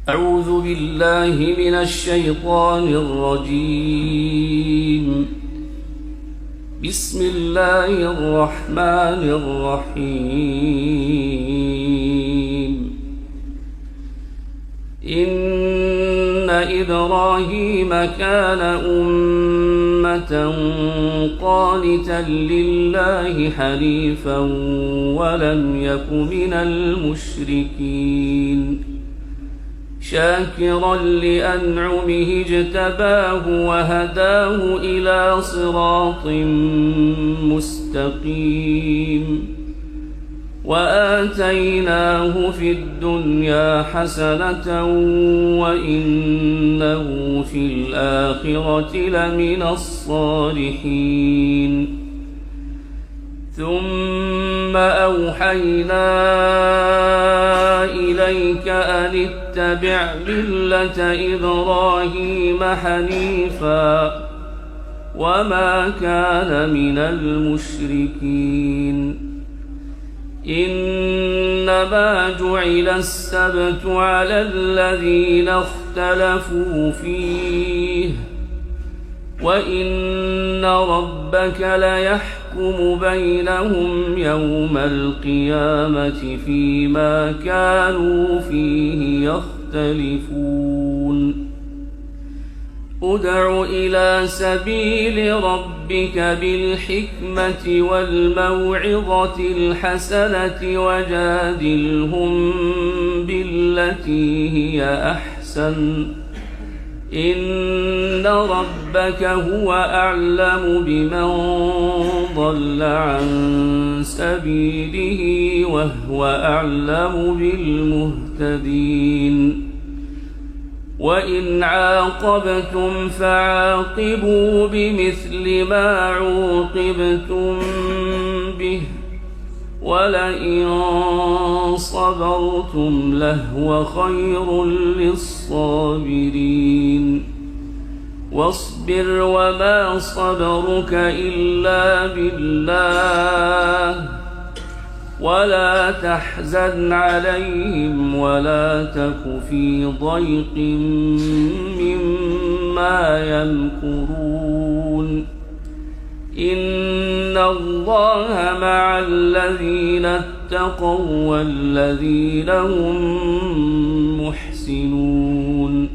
أعوذ بالله من الشيطان الرجيم. بسم الله الرحمن الرحيم. إن إبراهيم كان أمة قانتا لله حنيفا ولم يك من المشركين شاكرا لأنعمه اجتباه وهداه إلى صراط مستقيم وآتيناه في الدنيا حسنة وإنه في الآخرة لمن الصالحين. ثم أوحينا إليك أن اتبع ملة إبراهيم حنيفا وما كان من المشركين. إنما جعل السبت على الذين اختلفوا فيه وإن ربك ليحكم بينهم يوم القيامة فيما كانوا فيه يختلفون. ادع إلى سبيل ربك بالحكمة والموعظة الحسنة وجادلهم بالتي هي أحسن إن ربك هو أعلم بمن ضل عن سبيله وهو أعلم بالمهتدين. وإن عاقبتم فعاقبوا بمثل ما عوقبتم به ولئن صبرتم لهو خير للصابرين. واصبر وما صبرك إلا بالله ولا تحزن عليهم ولا تك في ضيق مما يمكرون. إن الله مع الذين اتقوا والذين هم محسنون.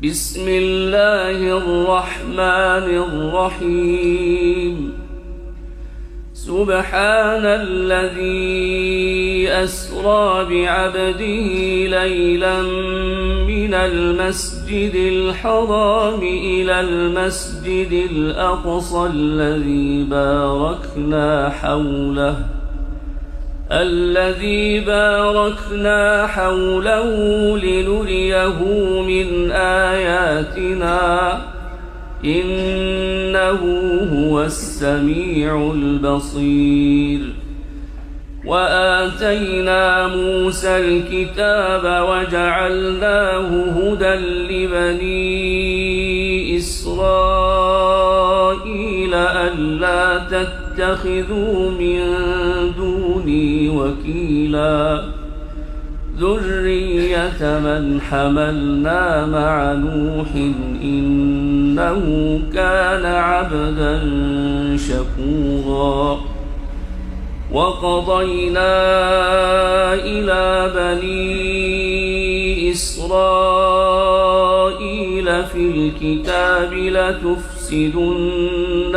بسم الله الرحمن الرحيم. سبحان الذي أسرى بعبده ليلا من المسجد الحرام إلى المسجد الأقصى الذي باركنا حوله لنريه من آياتنا إنه هو السميع البصير. وآتينا موسى الكتاب وجعلناه هدى لبني إسرائيل ألا تتخذوا من دوني وكيلا ذرية من حملنا مع نوح إنه كان عبدا شكورا. وقضينا إلى بني إسرائيل في الكتاب لتفسدن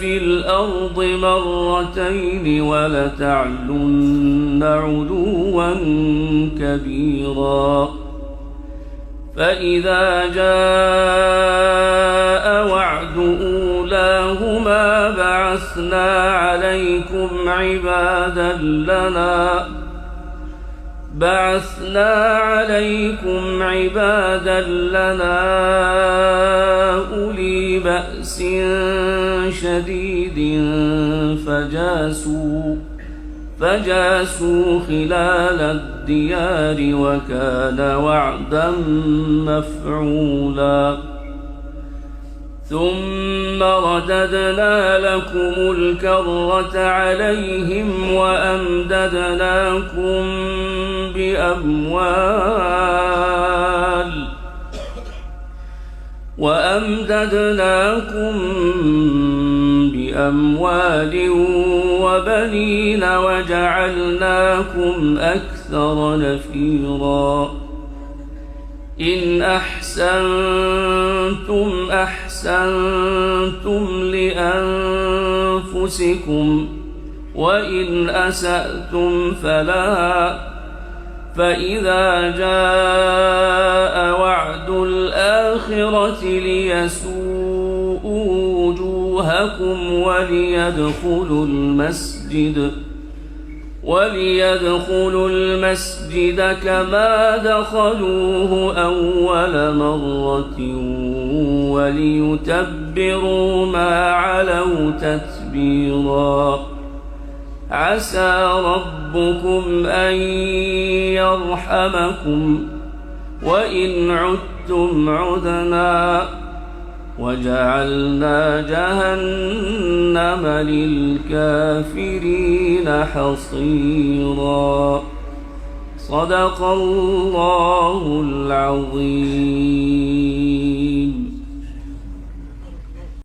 في الأرض مرتين ولتعلن علوا كبيرا. فإذا جاء وعد أولاهما بعثنا عليكم عبادا لنا أولي بأس شديد فجاسوا خلال الديار وكان وعدا مفعولا. ثم رددنا لكم الكرة عليهم وأمددناكم بأموال وبنين وجعلناكم أكثر نفيرا إن أحسنتم أحسنتم لأنفسكم وإن أسأتم فلها فإذا جاء وعد الآخرة ليسوءوا وجوهكم وليدخلوا المسجد كما دخلوه أول مرة وليتبروا ما علوا تتبيرا عسى ربكم أن يرحمكم وإن عدتم عدنا وجعلنا جهنم للكافرين حصيرا صدق الله العظيم.